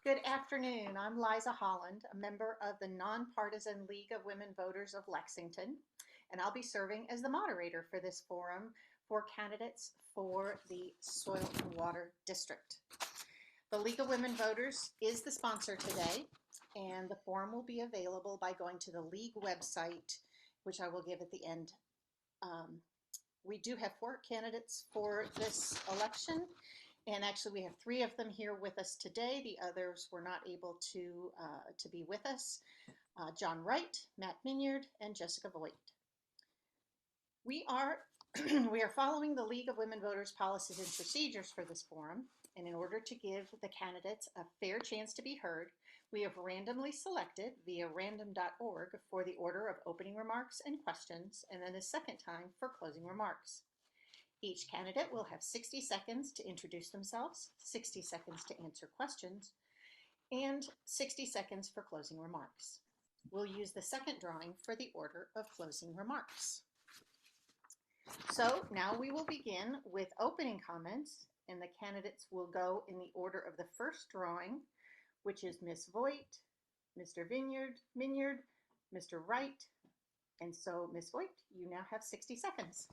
Good afternoon. I'm Liza Holland, a member of the Nonpartisan League of Women Voters of Lexington, and I'll be serving as the moderator for this forum for candidates for the Soil and Water District. The League of Women Voters is the sponsor today, and the forum will be available by going to the League website, which I will give at the end. We do have 4 candidates for this election. And actually, we have 3 of them here with us today. The others were not able to be with us. John Wright, Matt Miniard, and Jessica Voigt. We are following the League of Women Voters policies and procedures for this forum. And in order to give the candidates a fair chance to be heard, we have randomly selected via random.org for the order of opening remarks and questions, and then a second time for closing remarks. Each candidate will have 60 seconds to introduce themselves, 60 seconds to answer questions, and 60 seconds for closing remarks. We'll use the second drawing for the order of closing remarks. So now we will begin with opening comments, and the candidates will go in the order of the first drawing, which is Ms. Voigt, Mr. Miniard, Mr. Wright, and so Ms. Voigt, you now have 60 seconds.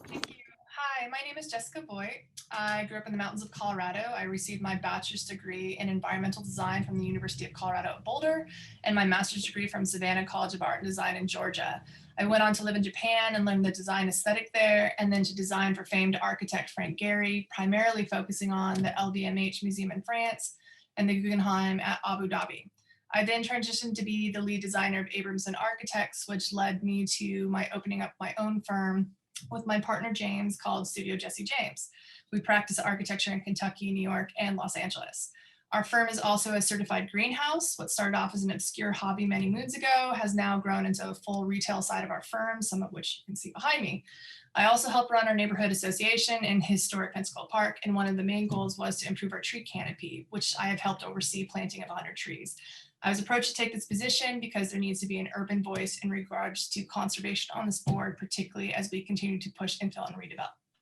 Thank you. Hi, my name is Jessica Voigt. I grew up in the mountains of Colorado. I received my bachelor's degree in environmental design from the University of Colorado at Boulder and my master's degree from Savannah College of Art and Design in Georgia. I went on to live in Japan and learn the design aesthetic there, and then to design for famed architect Frank Gehry, primarily focusing on the LVMH Museum in France and the Guggenheim at Abu Dhabi. I then transitioned to be the lead designer of Abramson Architects, which led me to my opening up my own firm with my partner James called Studio Jesse James. We practice architecture in Kentucky, New York, and Los Angeles. Our firm is also a certified greenhouse. What started off as an obscure hobby many moons ago has now grown into a full retail side of our firm, some of which you can see behind me. I also help run our neighborhood association in historic Pensacola Park, and one of the main goals was to improve our tree canopy, which I have helped oversee planting of 100 trees. I was approached to take this position because there needs to be an urban voice in regards to conservation on this board, particularly as we continue to push infill and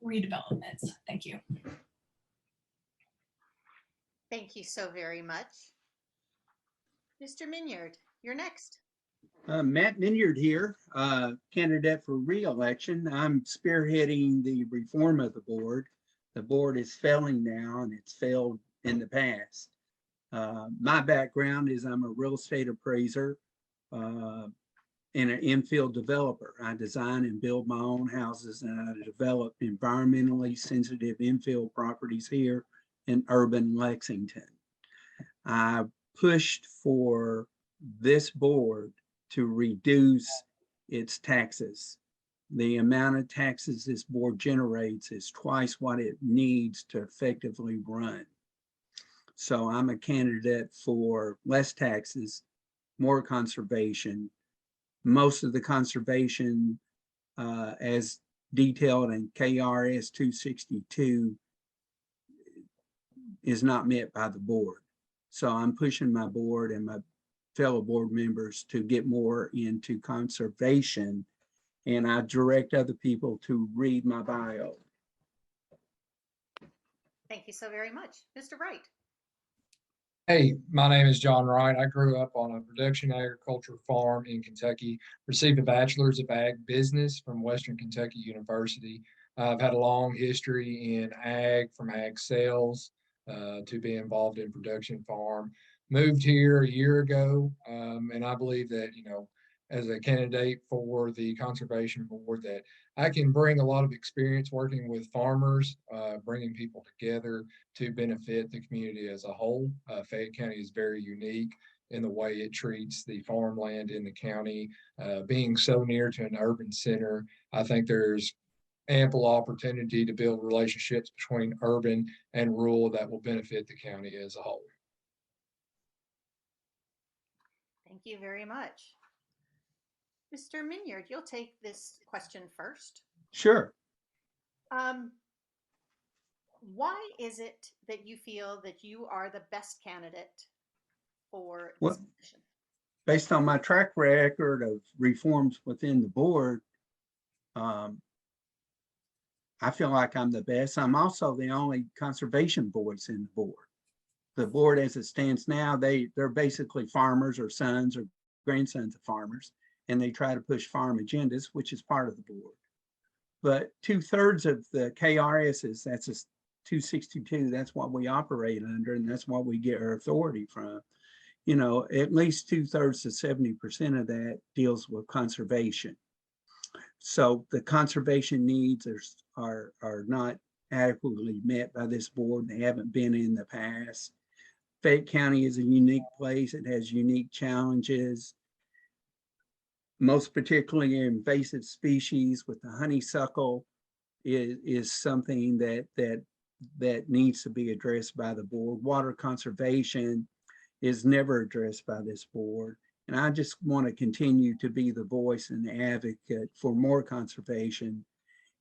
redevelopments. Thank you. Thank you so very much. Mr. Miniard, you're next. Matt Miniard here, candidate for re-election. I'm spearheading the reform of the board. The board is failing now, and it's failed in the past. My background is I'm a real estate appraiser and an infill developer. I design and build my own houses, and I develop environmentally sensitive infill properties here in urban Lexington. I pushed for this board to reduce its taxes. The amount of taxes this board generates is twice what it needs to effectively run. So I'm a candidate for less taxes, more conservation. Most of the conservation as detailed in KRS 262 is not met by the board. So I'm pushing my board and my fellow board members to get more into conservation, and I direct other people to read my bio. Thank you so very much. Mr. Wright. Hey, my name is John Wright. I grew up on a production agriculture farm in Kentucky, received a bachelor's of ag business from Western Kentucky University. I've had a long history in ag, from ag sales to be involved in production farm. Moved here a year ago, and I believe that, as a candidate for the conservation board, that I can bring a lot of experience working with farmers, bringing people together to benefit the community as a whole. Fayette County is very unique in the way it treats the farmland in the county. Being so near to an urban center, I think there's ample opportunity to build relationships between urban and rural that will benefit the county as a whole. Thank you very much. Mr. Miniard, you'll take this question first. Sure. Why is it that you feel that you are the best candidate for this position? Based on my track record of reforms within the board, I feel like I'm the best. I'm also the only conservation voice in the board. the board as it stands now, they're basically farmers or sons or grandsons of farmers, and they try to push farm agendas, which is part of the board. But 2/3 of the KRSs, that's a 262, that's what we operate under, and that's what we get our authority from. You know, at least 2/3 to 70% of that deals with conservation. So the conservation needs are not adequately met by this board. They haven't been in the past. Fayette County is a unique place. It has unique challenges, most particularly invasive species with the honeysuckle is something that needs to be addressed by the board. Water conservation is never addressed by this board. And I just want to continue to be the voice and the advocate for more conservation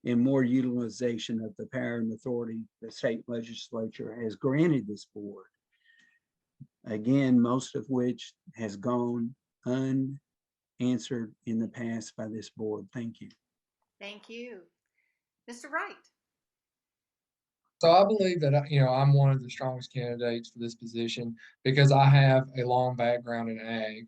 and more utilization of the power and authority the state legislature has granted this board. Again, most of which has gone unanswered in the past by this board. Thank you. Thank you. Mr. Wright. So I believe that, I'm one of the strongest candidates for this position because I have a long background in ag.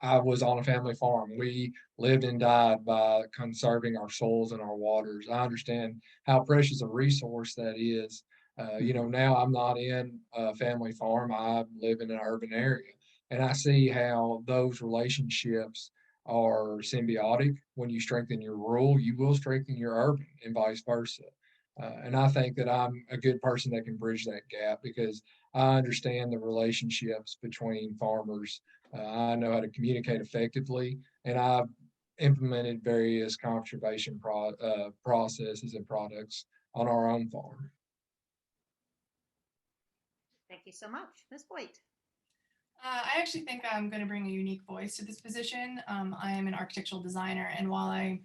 I was on a family farm. We lived and died by conserving our soils and our waters. I understand how precious a resource that is. Now I'm not in a family farm. I live in an urban area, and I see how those relationships are symbiotic. When you strengthen your rural, you will strengthen your urban, and vice versa. And I think that I'm a good person that can bridge that gap because I understand the relationships between farmers. I know how to communicate effectively, and I've implemented various conservation processes and products on our own farm. Thank you so much. Ms. Voigt. I actually think I'm going to bring a unique voice to this position. I am an architectural designer, and while I'm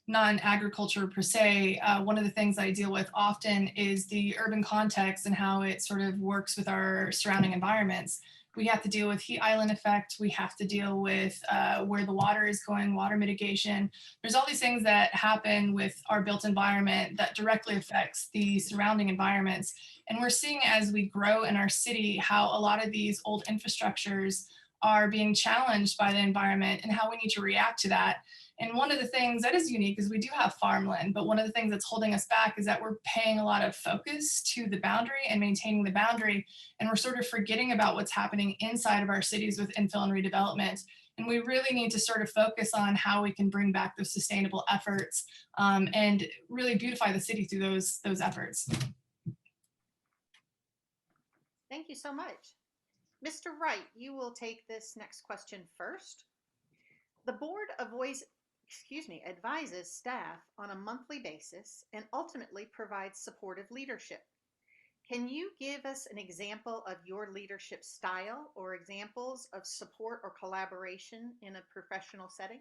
not in agriculture per se, one of the things I deal with often is the urban context and how it sort of works with our surrounding environments. We have to deal with heat island effect. We have to deal with where the water is going, water mitigation. There's all these things that happen with our built environment that directly affects the surrounding environments. And we're seeing as we grow in our city how a lot of these old infrastructures are being challenged by the environment and how we need to react to that. And one of the things that is unique is we do have farmland, but one of the things that's holding us back is that we're paying a lot of focus to the boundary and maintaining the boundary. And we're sort of forgetting about what's happening inside of our cities with infill and redevelopment. And we really need to sort of focus on how we can bring back those sustainable efforts and really beautify the city through those efforts. Thank you so much. Mr. Wright, you will take this next question first. The board advises staff on a monthly basis and ultimately provides supportive leadership. Can you give us an example of your leadership style or examples of support or collaboration in a professional setting?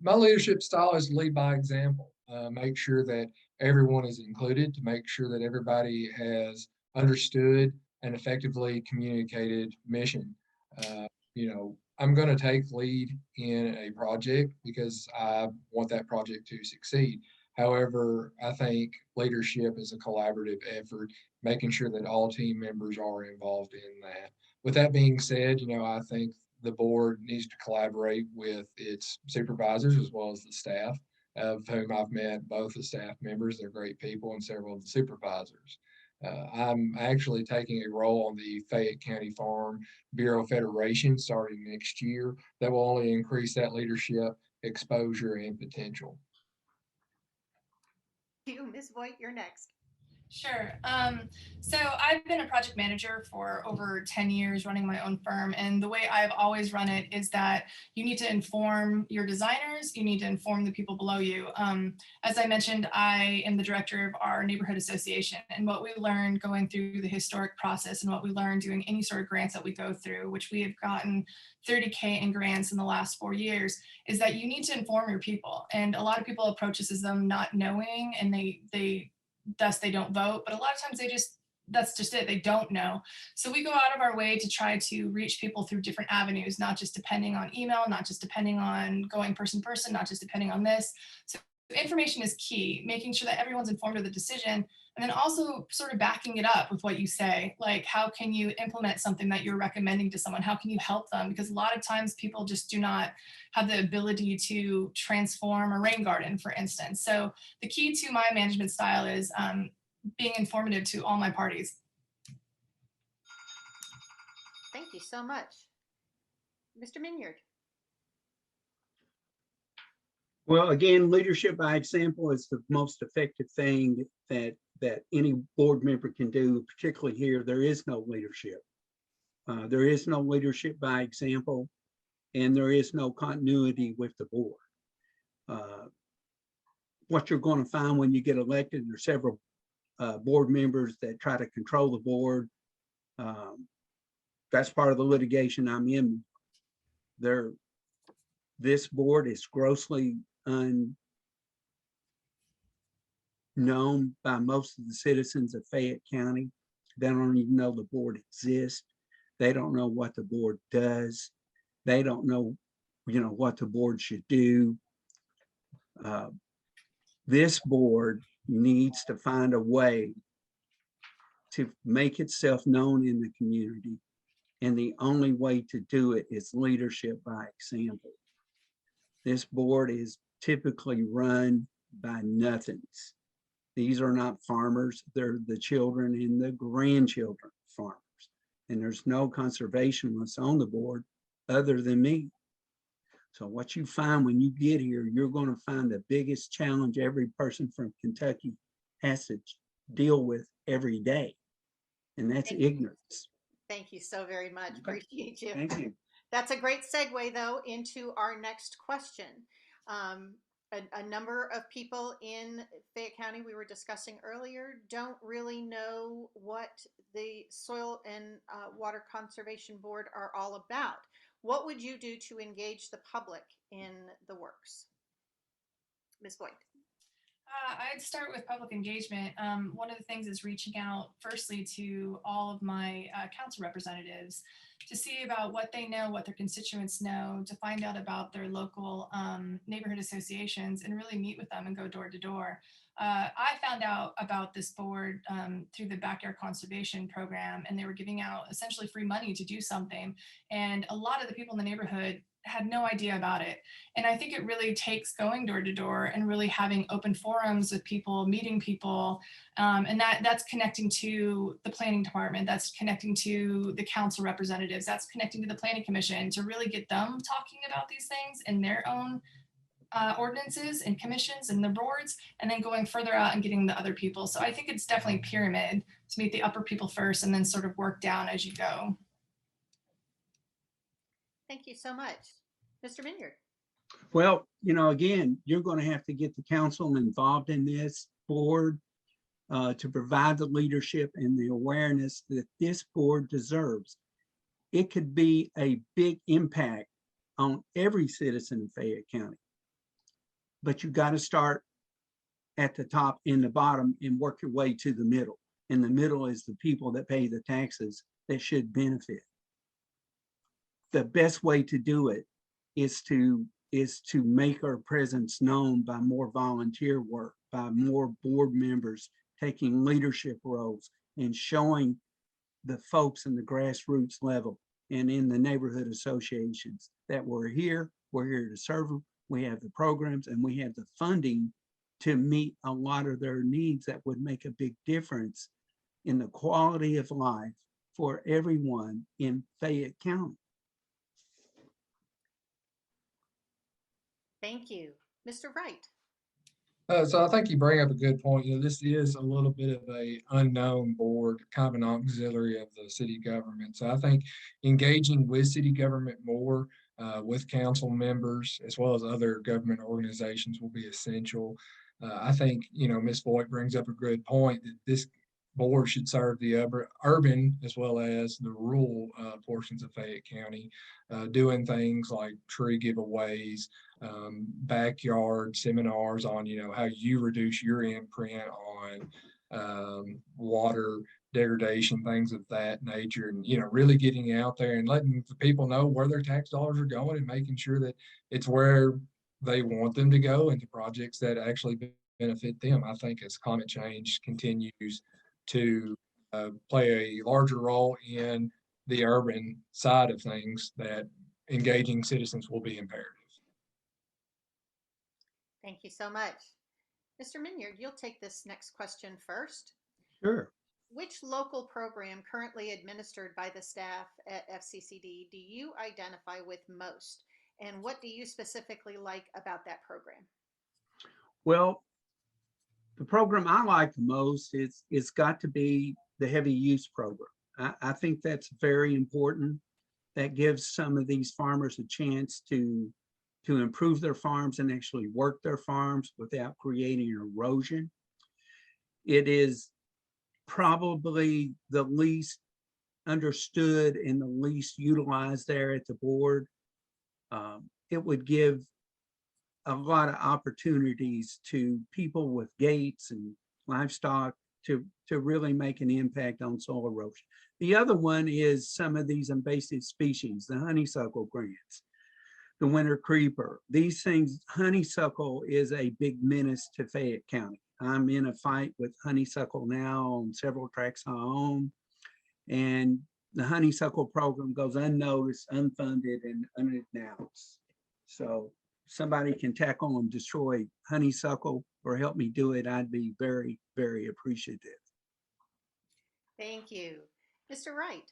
My leadership style is lead by example. Make sure that everyone is included, to make sure that everybody has understood and effectively communicated mission. I'm going to take lead in a project because I want that project to succeed. However, I think leadership is a collaborative effort, making sure that all team members are involved in that. With that being said, I think the board needs to collaborate with its supervisors as well as the staff, of whom I've met both the staff members. They're great people, and several of the supervisors. I'm actually taking a role on the Fayette County Farm Bureau Federation starting next year. That will only increase that leadership, exposure, and potential. Ms. Voigt, you're next. Sure. So I've been a project manager for over 10 years running my own firm. And the way I've always run it is that you need to inform your designers, you need to inform the people below you. As I mentioned, I am the director of our neighborhood association. And what we learned going through the historic process and what we learned doing any sort of grants that we go through, which we have gotten 30K in grants in the last 4 years, is that you need to inform your people. And a lot of people approach us as them not knowing, and thus they don't vote, but a lot of times that's just it, they don't know. So we go out of our way to try to reach people through different avenues, not just depending on email, not just depending on going person to person, not just depending on this. So information is key, making sure that everyone's informed of the decision, And then also sort of backing it up with what you say, like how can you implement something that you're recommending to someone? How can you help them? Because a lot of times people just do not have the ability to transform a rain garden, for instance. So the key to my management style is being informative to all my parties. Thank you so much. Mr. Miniard. Well, again, leadership by example is the most effective thing that any board member can do, particularly here. There is no leadership. There is no leadership by example, and there is no continuity with the board. What you're going to find when you get elected, there's several board members that try to control the board. That's part of the litigation I'm in. This board is grossly unknown by most of the citizens of Fayette County. They don't even know the board exists. They don't know what the board does. They don't know, what the board should do. This board needs to find a way to make itself known in the community. And the only way to do it is leadership by example. This board is typically run by nothings. These are not farmers. They're the children and the grandchildren of farmers. And there's no conservationists on the board other than me. So what you find when you get here, you're going to find the biggest challenge every person from Kentucky has to deal with every day. And that's ignorance. Thank you so very much. Appreciate you. Thank you. That's a great segue, though, into our next question. A number of people in Fayette County, we were discussing earlier, don't really know what the Soil and Water Conservation Board are all about. What would you do to engage the public in the works? Ms. Voigt. I'd start with public engagement. One of the things is reaching out firstly to all of my council representatives to see about what they know, what their constituents know, to find out about their local neighborhood associations and really meet with them and go door to door. I found out about this board through the Backyard Conservation Program, and they were giving out essentially free money to do something. And a lot of the people in the neighborhood had no idea about it. And I think it really takes going door to door and really having open forums with people, meeting people. And that's connecting to the planning department, that's connecting to the council representatives, that's connecting to the planning commission to really get them talking about these things in their own ordinances and commissions and the boards, and then going further out and getting the other people. So I think it's definitely pyramid to meet the upper people first and then sort of work down as you go. Thank you so much. Mr. Miniard. Well, again, you're going to have to get the council involved in this board to provide the leadership and the awareness that this board deserves. It could be a big impact on every citizen in Fayette County. But you got to start at the top and the bottom and work your way to the middle. And the middle is the people that pay the taxes that should benefit. The best way to do it is to make our presence known by more volunteer work, by more board members taking leadership roles and showing the folks in the grassroots level and in the neighborhood associations that we're here to serve them. We have the programs and we have the funding to meet a lot of their needs that would make a big difference in the quality of life for everyone in Fayette County. Thank you. Mr. Wright. So I think you bring up a good point. This is a little bit of a unknown board, kind of an auxiliary of the city government. So I think engaging with city government more, with council members, as well as other government organizations will be essential. I think, Ms. Voigt brings up a good point that this board should serve the urban as well as the rural portions of Fayette County, doing things like tree giveaways, backyard seminars on, how you reduce your imprint on water degradation, things of that nature, and really getting out there and letting the people know where their tax dollars are going and making sure that it's where they want them to go into projects that actually benefit them. I think as climate change continues to play a larger role in the urban side of things, that engaging citizens will be imperative. Thank you so much. Mr. Miniard, you'll take this next question first. Sure. Which local program currently administered by the staff at FCCD do you identify with most? And what do you specifically like about that program? Well, the program I like the most is it's got to be the heavy use program. I think that's very important. That gives some of these farmers a chance to improve their farms and actually work their farms without creating erosion. It is probably the least understood and the least utilized there at the board. It would give a lot of opportunities to people with gates and livestock to really make an impact on soil erosion. The other one is some of these invasive species, the honeysuckle grants, the winter creeper. These things, honeysuckle is a big menace to Fayette County. I'm in a fight with honeysuckle now on several tracts I own, and the honeysuckle program goes unnoticed, unfunded, and unannounced. So somebody can tackle and destroy honeysuckle or help me do it, I'd be very, very appreciative. Thank you. Mr. Wright.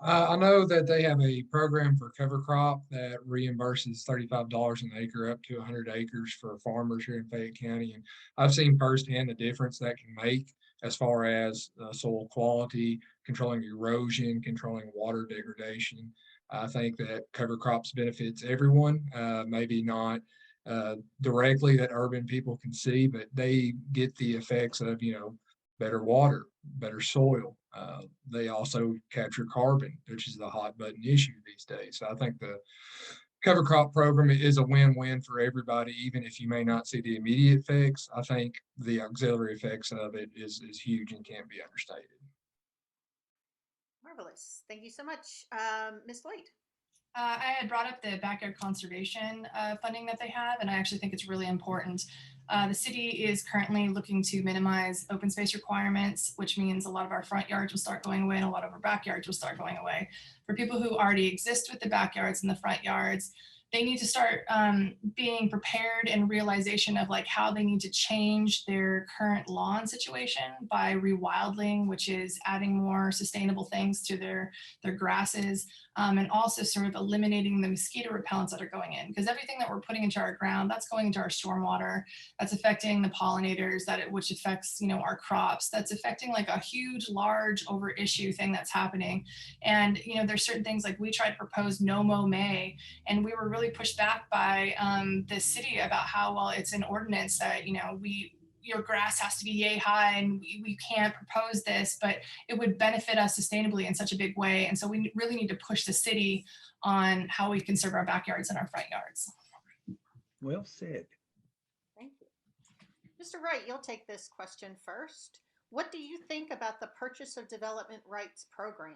I know that they have a program for cover crop that reimburses $35 an acre up to 100 acres for farmers here in Fayette County. And I've seen firsthand the difference that can make as far as soil quality, controlling erosion, controlling water degradation. I think that cover crops benefits everyone, maybe not directly that urban people can see, but they get the effects of, better water, better soil. They also capture carbon, which is the hot button issue these days. So I think the cover crop program is a win-win for everybody, even if you may not see the immediate effects. I think the auxiliary effects of it is huge and can't be understated. Marvelous. Thank you so much. Ms. Voigt. I had brought up the backyard conservation funding that they have, and I actually think it's really important. The city is currently looking to minimize open space requirements, which means a lot of our front yards will start going away and a lot of our backyards will start going away. For people who already exist with the backyards and the front yards, they need to start being prepared and realization of like how they need to change their current lawn situation by rewilding, which is adding more sustainable things to their grasses, and also sort of eliminating the mosquito repellents that are going in, because everything that we're putting into our ground, that's going into our stormwater, that's affecting the pollinators, which affects our crops, that's affecting like a huge, large over issue thing that's happening. And there's certain things like we tried to propose no mow May, and we were really pushed back by the city about how, well, it's an ordinance that your grass has to be yay high and we can't propose this, but it would benefit us sustainably in such a big way. And so we really need to push the city on how we conserve our backyards and our front yards. Well said. Thank you. Mr. Wright, you'll take this question first. What do you think about the Purchase of Development Rights program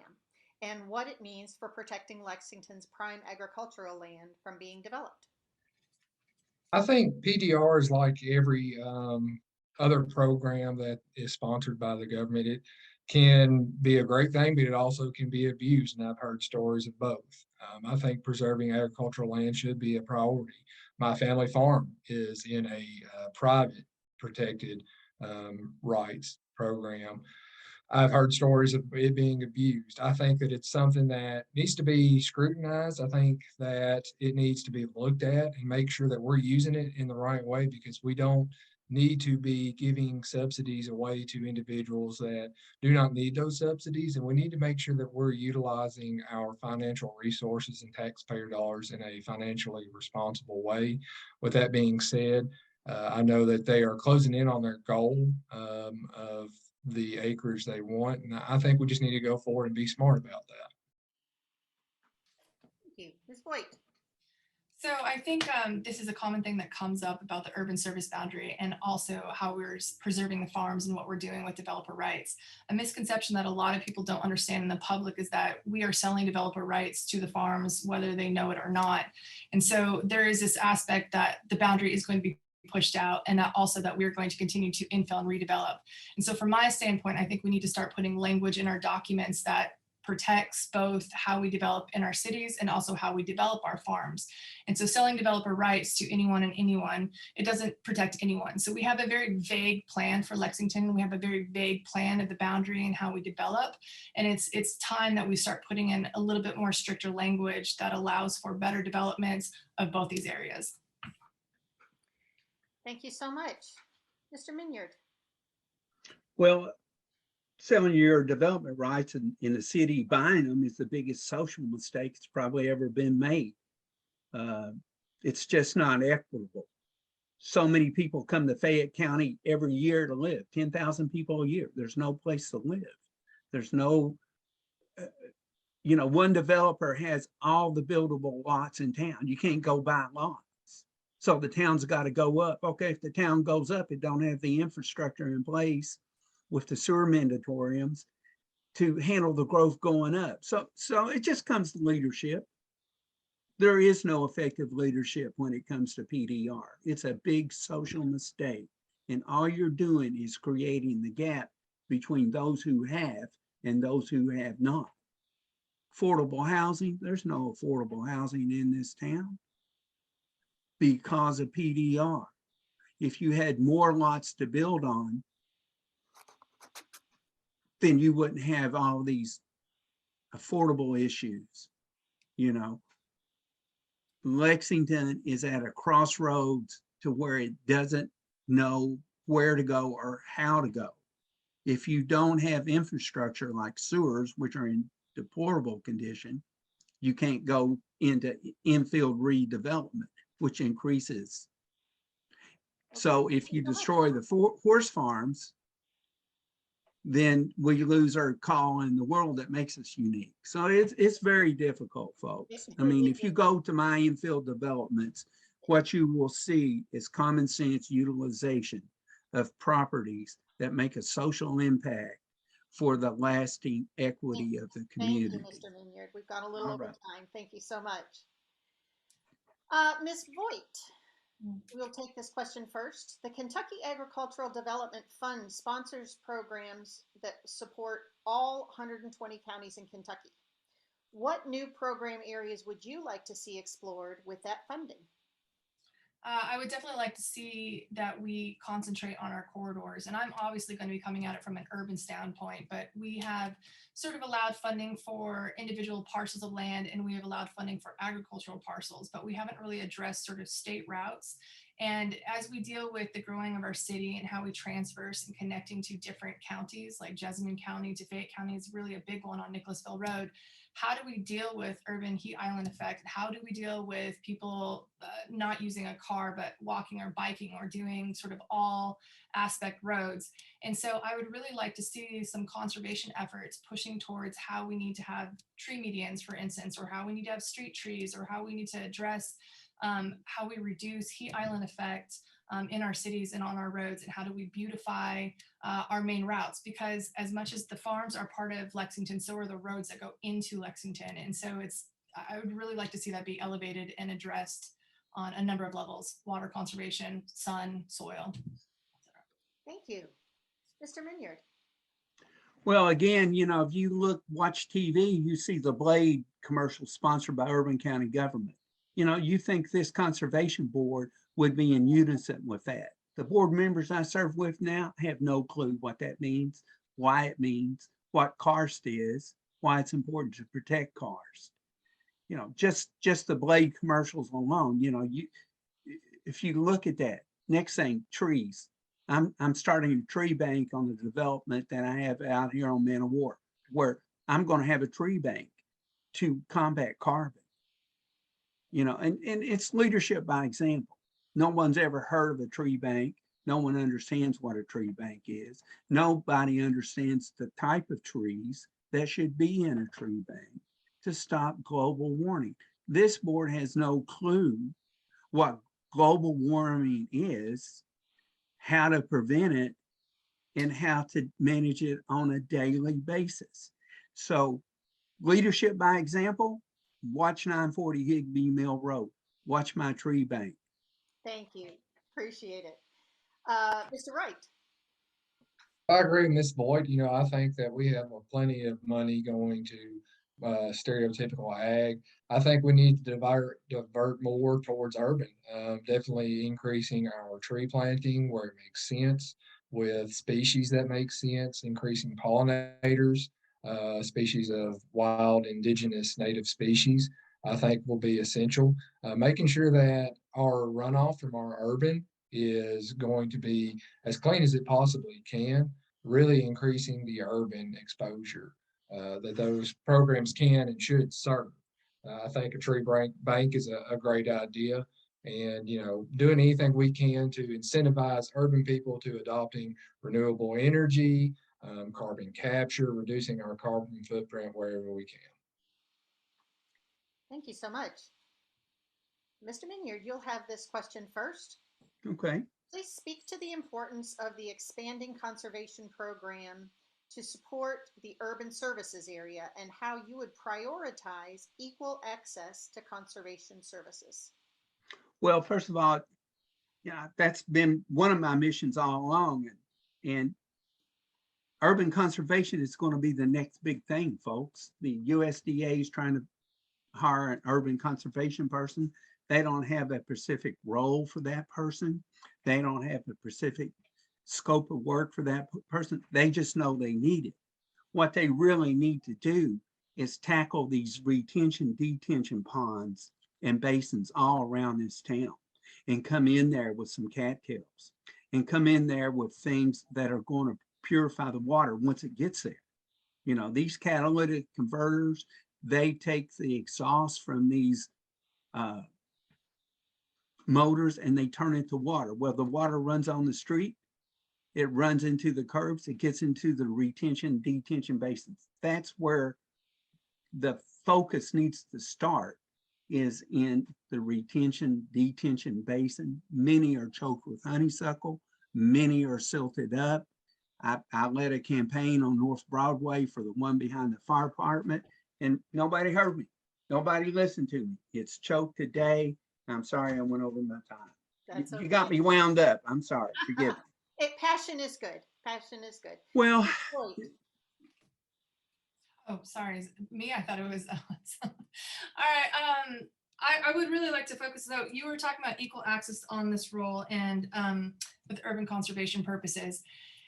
and what it means for protecting Lexington's prime agricultural land from being developed? I think PDR is like every other program that is sponsored by the government. It can be a great thing, but it also can be abused, and I've heard stories of both. I think preserving agricultural land should be a priority. My family farm is in a private protected rights program. I've heard stories of it being abused. I think that it's something that needs to be scrutinized. I think that it needs to be looked at and make sure that we're using it in the right way, because we don't need to be giving subsidies away to individuals that do not need those subsidies. And we need to make sure that we're utilizing our financial resources and taxpayer dollars in a financially responsible way. With that being said, I know that they are closing in on their goal of the acreage they want. And I think we just need to go forward and be smart about that. Thank you. Ms. Voigt. So I think this is a common thing that comes up about the urban service boundary and also how we're preserving the farms and what we're doing with developer rights. A misconception that a lot of people don't understand in the public is that we are selling developer rights to the farms, whether they know it or not. And so there is this aspect that the boundary is going to be pushed out, and that also that we're going to continue to infill and redevelop. And so from my standpoint, I think we need to start putting language in our documents that protects both how we develop in our cities and also how we develop our farms. And so selling developer rights to anyone and anyone, it doesn't protect anyone. So we have a very vague plan for Lexington. We have a very vague plan of the boundary and how we develop. And it's time that we start putting in a little bit more stricter language that allows for better developments of both these areas. Thank you so much. Mr. Miniard. Well, selling your development rights in the city, buying them is the biggest social mistake that's probably ever been made. It's just not equitable. So many people come to Fayette County every year to live, 10,000 people a year. There's no place to live. There's no, one developer has all the buildable lots in town. You can't go buy lots. So the town's got to go up. Okay, if the town goes up, it don't have the infrastructure in place with the sewer mandatoriums to handle the growth going up. So it just comes to leadership. There is no effective leadership when it comes to PDR. It's a big social mistake. And all you're doing is creating the gap between those who have and those who have not. Affordable housing, there's no affordable housing in this town because of PDR. If you had more lots to build on, then you wouldn't have all these affordable issues. Lexington is at a crossroads to where it doesn't know where to go or how to go. If you don't have infrastructure like sewers, which are in deplorable condition, you can't go into infield redevelopment, which increases. So if you destroy the horse farms, then we lose our call in the world that makes us unique. So it's very difficult, folks. I mean, if you go to my infill developments, what you will see is common sense utilization of properties that make a social impact for the lasting equity of the community. Thank you, Mr. Miniard. We've gone a little over Right. time. Thank you so much. Ms. Voigt, we'll take this question first. The Kentucky Agricultural Development Fund sponsors programs that support all 120 counties in Kentucky. What new program areas would you like to see explored with that funding? I would definitely like to see that we concentrate on our corridors. And I'm obviously going to be coming at it from an urban standpoint, but we have sort of allowed funding for individual parcels of land, and we have allowed funding for agricultural parcels, but we haven't really addressed sort of state routes. And as we deal with the growing of our city and how we transverse and connecting to different counties, like Jessamine County to Fayette County is really a big one on Nicholasville Road. How do we deal with urban heat island effect? How do we deal with people not using a car, but walking or biking or doing sort of all aspect roads? And so I would really like to see some conservation efforts pushing towards how we need to have tree medians, for instance, or how we need to have street trees, or how we need to address how we reduce heat island effect in our cities and on our roads, and how do we beautify our main routes, because as much as the farms are part of Lexington, so are the roads that go into Lexington. And so I would really like to see that be elevated and addressed on a number of levels: water conservation, sun, soil, etc. Thank you. Mr. Miniard. Well, again, if you watch TV, you see the Blade commercial sponsored by Urban County government. You think this conservation board would be in unison with that. The board members I serve with now have no clue what that means, why it means, what karst is, why it's important to protect karst. Just the Blade commercials alone, if you look at that. Next thing, trees. I'm starting a tree bank on the development that I have out here on Man of War, where I'm going to have a tree bank to combat carbon. And it's leadership by example. No one's ever heard of a tree bank. No one understands what a tree bank is. Nobody understands the type of trees that should be in a tree bank to stop global warming. This board has no clue what global warming is, how to prevent it, and how to manage it on a daily basis. So leadership by example. Watch 940 Higbee Mill Road. Watch my tree bank. Thank you. Appreciate it. Mr. Wright. I agree with Ms. Voigt. I think that we have plenty of money going to stereotypical ag. I think we need to divert more towards urban. Definitely increasing our tree planting where it makes sense, with species that make sense, increasing pollinators, species of wild, indigenous, native species. I think will be essential. Making sure that our runoff from our urban is going to be as clean as it possibly can, really increasing the urban exposure that those programs can and should serve. I think a tree bank is a great idea. And, doing anything we can to incentivize urban people to adopting renewable energy, carbon capture, reducing our carbon footprint wherever we can. Thank you so much. Mr. Miniard, you'll have this question first. Okay. Please speak to the importance of the expanding conservation program to support the urban services area and how you would prioritize equal access to conservation services. Well, first of all, yeah, that's been one of my missions all along. And urban conservation is going to be the next big thing, folks. The USDA is trying to hire an urban conservation person. They don't have a specific role for that person. They don't have a specific scope of work for that person. They just know they need it. What they really need to do is tackle these retention, detention ponds and basins all around this town, and come in there with some cattails, and come in there with things that are going to purify the water once it gets there. These catalytic converters, they take the exhaust from these motors and they turn it to water. Well, the water runs on the street, it runs into the curbs, it gets into the retention, detention basins. That's where the focus needs to start, is in the retention, detention basin. Many are choked with honeysuckle, many are silted up. I led a campaign on North Broadway for the one behind the fire department, and nobody heard me. Nobody listened to me. It's choked today. I'm sorry I went over my time. That's You okay. got me wound up. I'm sorry. Forgive me. Passion is good. Passion is good. Well, Oh, sorry, is it me? I thought it was all right. I would really like to focus. So you were talking about equal access on this role and with urban conservation purposes.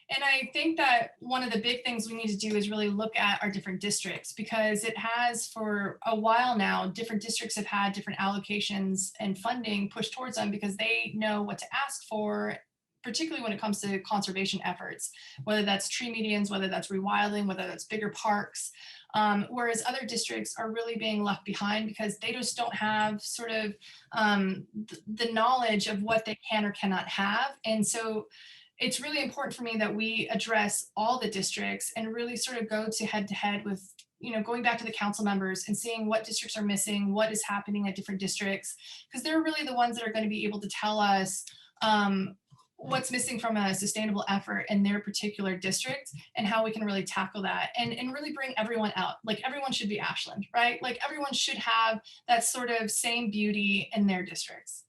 And I think that one of the big things we need to do is really look at our different districts, because it has for a while now, different districts have had different allocations and funding pushed towards them because they know what to ask for, particularly when it comes to conservation efforts, whether that's tree medians, whether that's rewilding, whether that's bigger parks. Whereas other districts are really being left behind because they just don't have sort of the knowledge of what they can or cannot have. And so it's really important for me that we address all the districts and really sort of go to head with, going back to the council members and seeing what districts are missing, what is happening at different districts, because they're really the ones that are going to be able to tell us what's missing from a sustainable effort in their particular district and how we can really tackle that and really bring everyone out. Like everyone should be Ashland, right? Like everyone should have that sort of same beauty in their districts.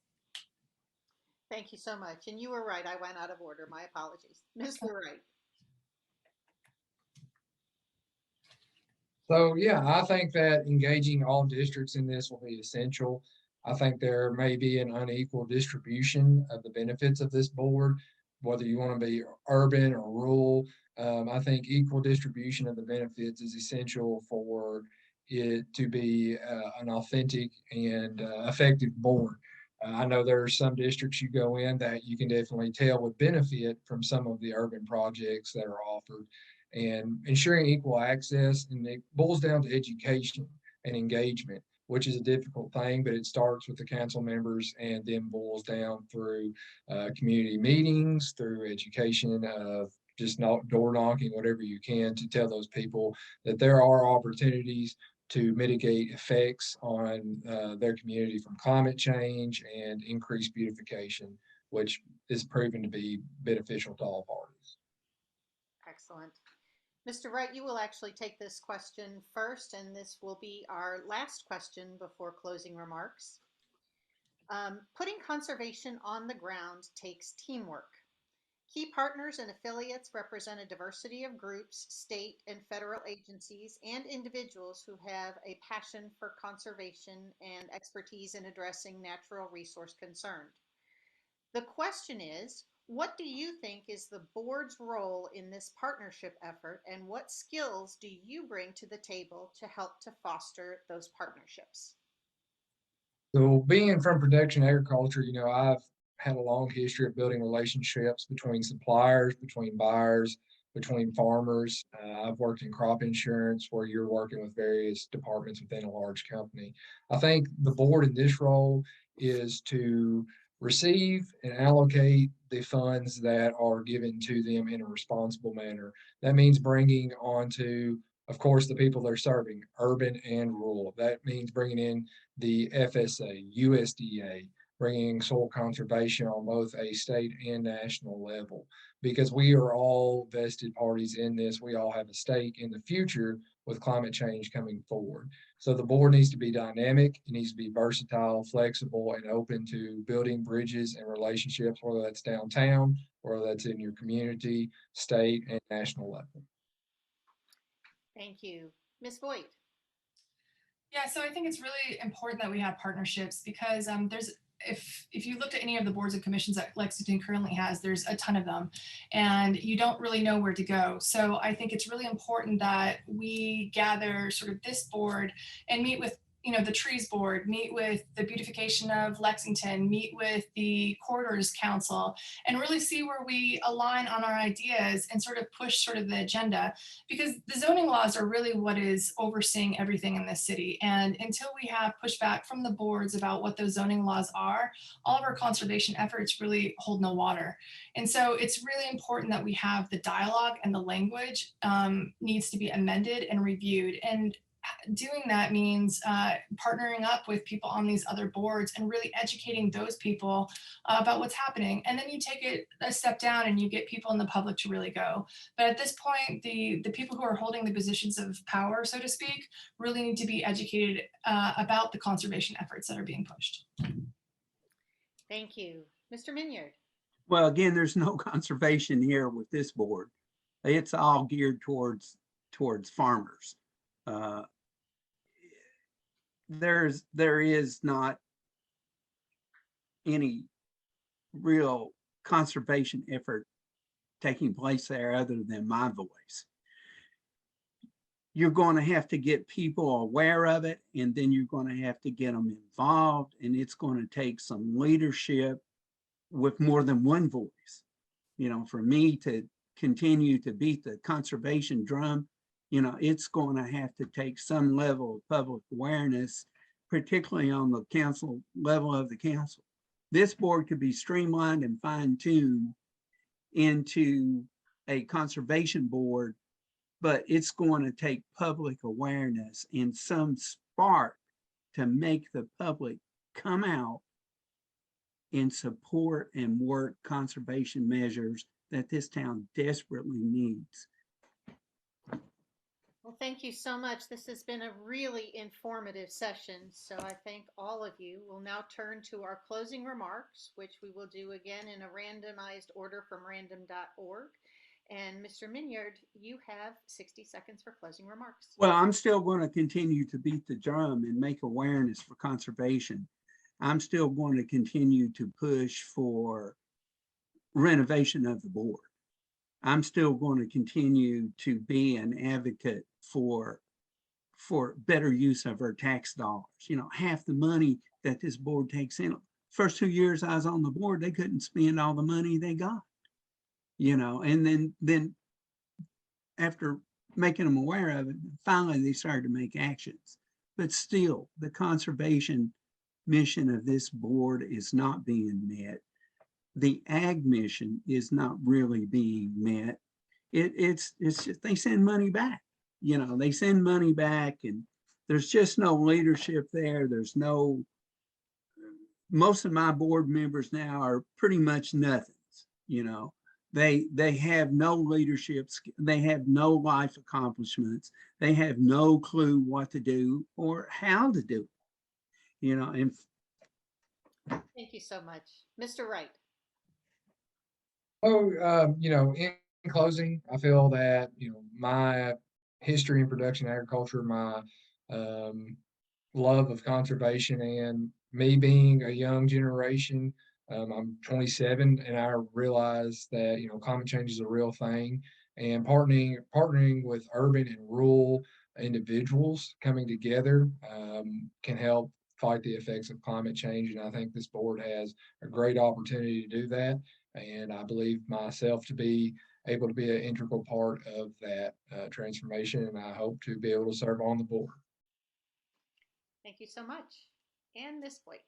Thank you so much. And you were right. I went out of order. My apologies. Mr. Wright. So yeah, I think that engaging all districts in this will be essential. I think there may be an unequal distribution of the benefits of this board, whether you want to be urban or rural. I think equal distribution of the benefits is essential for it to be an authentic and effective board. I know there are some districts you go in that you can definitely tell would benefit from some of the urban projects that are offered, and ensuring equal access. And it boils down to education and engagement, which is a difficult thing, but it starts with the council members and then boils down through community meetings, through education of just door knocking, whatever you can to tell those people that there are opportunities to mitigate effects on their community from climate change and increased beautification, which is proven to be beneficial to all parties. Excellent. Mr. Wright, you will actually take this question first, and this will be our last question before closing remarks. Putting conservation on the ground takes teamwork. Key partners and affiliates represent a diversity of groups, state and federal agencies, and individuals who have a passion for conservation and expertise in addressing natural resource concerns. The question is, what do you think is the board's role in this partnership effort, and what skills do you bring to the table to help to foster those partnerships? So being from production agriculture, I've had a long history of building relationships between suppliers, between buyers, between farmers. I've worked in crop insurance where you're working with various departments within a large company. I think the board in this role is to receive and allocate the funds that are given to them in a responsible manner. That means bringing on to, of course, the people they're serving, urban and rural. That means bringing in the FSA, USDA, bringing soil conservation on both a state and national level, because we are all vested parties in this. We all have a stake in the future with climate change coming forward. So the board needs to be dynamic, it needs to be versatile, flexible, and open to building bridges and relationships, whether that's downtown, or whether that's in your community, state, and national level. Thank you. Ms. Voigt. Yeah, so I think it's really important that we have partnerships because if you looked at any of the boards and commissions that Lexington currently has, there's a ton of them, and you don't really know where to go. So I think it's really important that we gather sort of this board and meet with the trees board, meet with the beautification of Lexington, meet with the corridors council, and really see where we align on our ideas and sort of push sort of the agenda, because the zoning laws are really what is overseeing everything in this city. And until we have pushback from the boards about what those zoning laws are, all of our conservation efforts really hold no water. And so it's really important that we have the dialogue, and the language needs to be amended and reviewed. And doing that means partnering up with people on these other boards and really educating those people about what's happening. And then you take it a step down and you get people in the public to really go. But at this point, the people who are holding the positions of power, so to speak, really need to be educated about the conservation efforts that are being pushed. Thank you. Mr. Miniard. Well, again, there's no conservation here with this board. It's all geared towards farmers. There is not any real conservation effort taking place there other than my voice. You're going to have to get people aware of it, and then you're going to have to get them involved, and it's going to take some leadership with more than one voice. For me to continue to beat the conservation drum, it's going to have to take some level of public awareness, particularly on the council level of the council. This board could be streamlined and fine-tuned into a conservation board, but it's going to take public awareness and some spark to make the public come out and support and work conservation measures that this town desperately needs. Well, thank you so much. This has been a really informative session. So I thank all of you. We'll now turn to our closing remarks, which we will do again in a randomized order from random.org. And Mr. Miniard, you have 60 seconds for closing remarks. Well, I'm still going to continue to beat the drum and make awareness for conservation. I'm still going to continue to push for renovation of the board. I'm still going to continue to be an advocate for better use of our tax dollars. Half the money that this board takes in, first 2 years I was on the board, they couldn't spend all the money they got, and then after making them aware of it, finally they started to make actions. But still, the conservation mission of this board is not being met. The ag mission is not really being met. It's just, they send money back. They send money back, and there's just no leadership there. Most of my board members now are pretty much nothings. They have no leadership. They have no life accomplishments. They have no clue what to do or how to do it. And Thank you so much. Mr. Wright. Oh, in closing, I feel that, my history in production agriculture, my um, love of conservation, and me being a young generation, I'm 27, and I realize that, climate change is a real thing, and partnering with urban and rural individuals coming together can help fight the effects of climate change. And I think this board has a great opportunity to do that. And I believe myself to be able to be an integral part of that transformation. And I hope to be able to serve on the board. Thank you so much. And Ms. Voigt.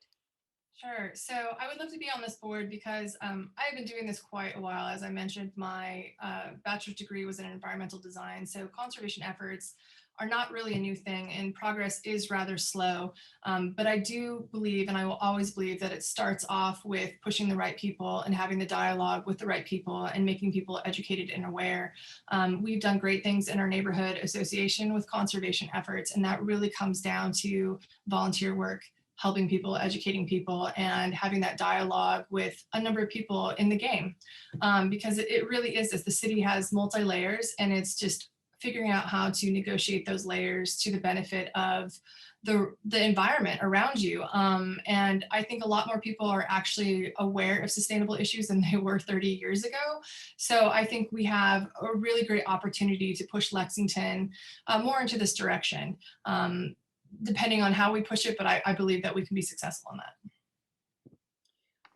Sure. So I would love to be on this board because I've been doing this quite a while. As I mentioned, my bachelor's degree was in environmental design. So conservation efforts are not really a new thing, and progress is rather slow. But I do believe, and I will always believe, that it starts off with pushing the right people and having the dialogue with the right people and making people educated and aware. We've done great things in our neighborhood association with conservation efforts, and that really comes down to volunteer work, helping people, educating people, and having that dialogue with a number of people in the game. Because it really is this, the city has multi-layers, and it's just figuring out how to negotiate those layers to the benefit of the environment around you. And I think a lot more people are actually aware of sustainable issues than they were 30 years ago. So I think we have a really great opportunity to push Lexington more into this direction. Depending on how we push it, but I believe that we can be successful in that.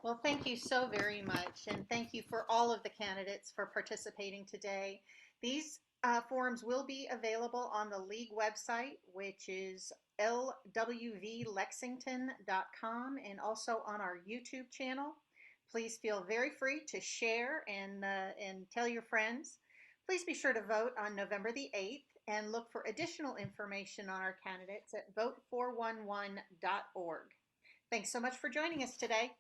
Well, thank you so very much. And thank you for all of the candidates for participating today. These forums will be available on the league website, which is lwvlexington.com, and also on our YouTube channel. Please feel very free to share and tell your friends. Please be sure to vote on November the 8th and look for additional information on our candidates at vote411.org. Thanks so much for joining us today.